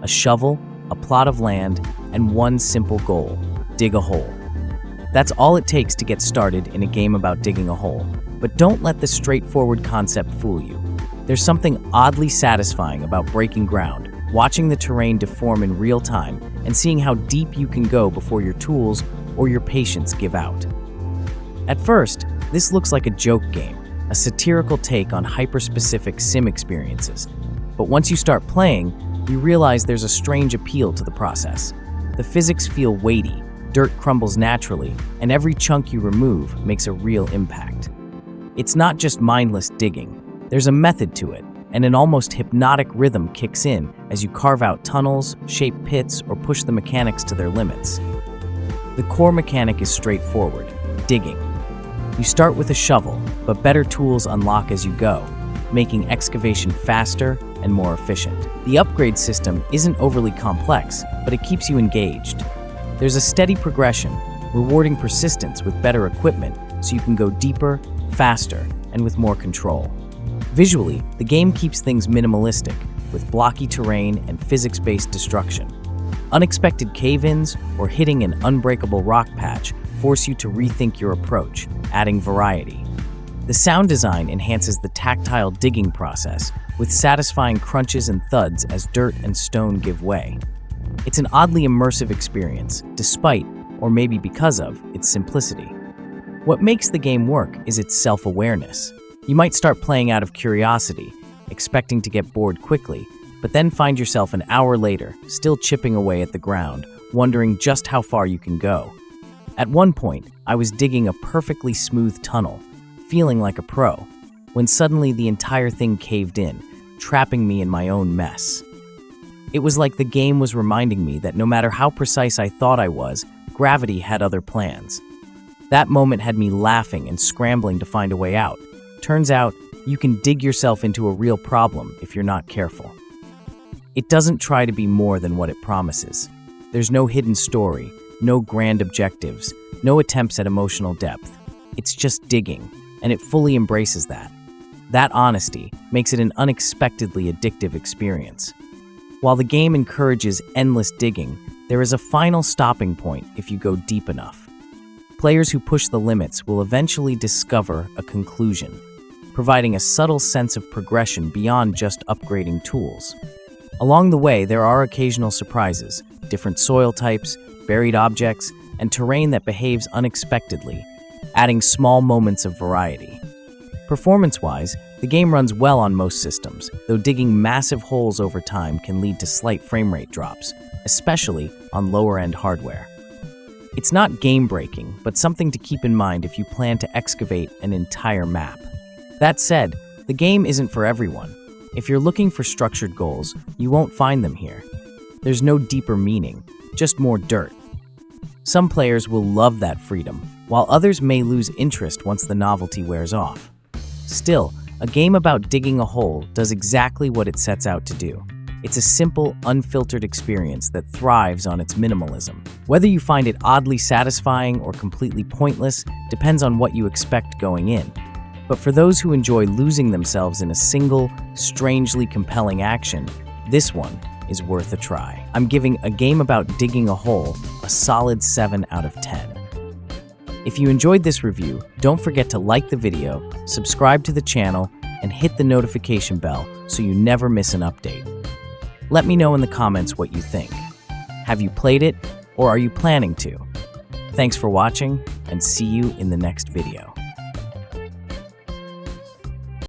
a shovel, a plot of land, and one simple goal: dig a hole. That's all it takes to get started in a game about digging a hole. But don't let the straightforward concept fool you. There's something oddly satisfying about breaking ground, watching the terrain deform in real time, and seeing how deep you can go before your tools or your patience give out. At first, this looks like a joke game, a satirical take on hyper-specific sim experiences. But once you start playing, you realize there's a strange appeal to the process. The physics feel weighty, dirt crumbles naturally, and every chunk you remove makes a real impact. It's not just mindless digging. There's a method to it, and an almost hypnotic rhythm kicks in as you carve out tunnels, shape pits, or push the mechanics to their limits. The core mechanic is straightforward: digging. You start with a shovel, but better tools unlock as you go, making excavation faster and more efficient. The upgrade system isn't overly complex, but it keeps you engaged. There's a steady progression, rewarding persistence with better equipment so you can go deeper, faster, and with more control. Visually, the game keeps things minimalistic, with blocky terrain and physics-based destruction. Unexpected cave-ins or hitting an unbreakable rock patch force you to rethink your approach, adding variety. The sound design enhances the tactile digging process, with satisfying crunches and thuds as dirt and stone give way. It's an oddly immersive experience, despite, or maybe because of, its simplicity. What makes the game work is its self-awareness. You might start playing out of curiosity, expecting to get bored quickly, but then find yourself an hour later, still chipping away at the ground, wondering just how far you can go. At one point, I was digging a perfectly smooth tunnel, feeling like a pro, when suddenly the entire thing caved in, trapping me in my own mess. It was like the game was reminding me that no matter how precise I thought I was, gravity had other plans. That moment had me laughing and scrambling to find a way out. Turns out, you can dig yourself into a real problem if you're not careful. It doesn't try to be more than what it promises. There's no hidden story, no grand objectives, no attempts at emotional depth. It's just digging, and it fully embraces that. That honesty makes it an unexpectedly addictive experience. While the game encourages endless digging, there is a final stopping point if you go deep enough. Players who push the limits will eventually discover a conclusion, providing a subtle sense of progression beyond just upgrading tools. Along the way, there are occasional surprises, different soil types, buried objects, and terrain that behaves unexpectedly, adding small moments of variety. Performance-wise, the game runs well on most systems, though digging massive holes over time can lead to slight frame rate drops, especially on lower-end hardware. It's not game-breaking, but something to keep in mind if you plan to excavate an entire map. That said, the game isn't for everyone. If you're looking for structured goals, you won't find them here. There's no deeper meaning, just more dirt. Some players will love that freedom, while others may lose interest once the novelty wears off. Still, a game about digging a hole does exactly what it sets out to do. It's a simple, unfiltered experience that thrives on its minimalism. Whether you find it oddly satisfying or completely pointless depends on what you expect going in. But for those who enjoy losing themselves in a single, strangely compelling action, this one is worth a try. I'm giving a game about digging a hole a solid 7 out of 10. If you enjoyed this review, don't forget to like the video, subscribe to the channel, and hit the notification bell so you never miss an update. Let me know in the comments what you think. Have you played it, or are you planning to? Thanks for watching, and see you in the next video.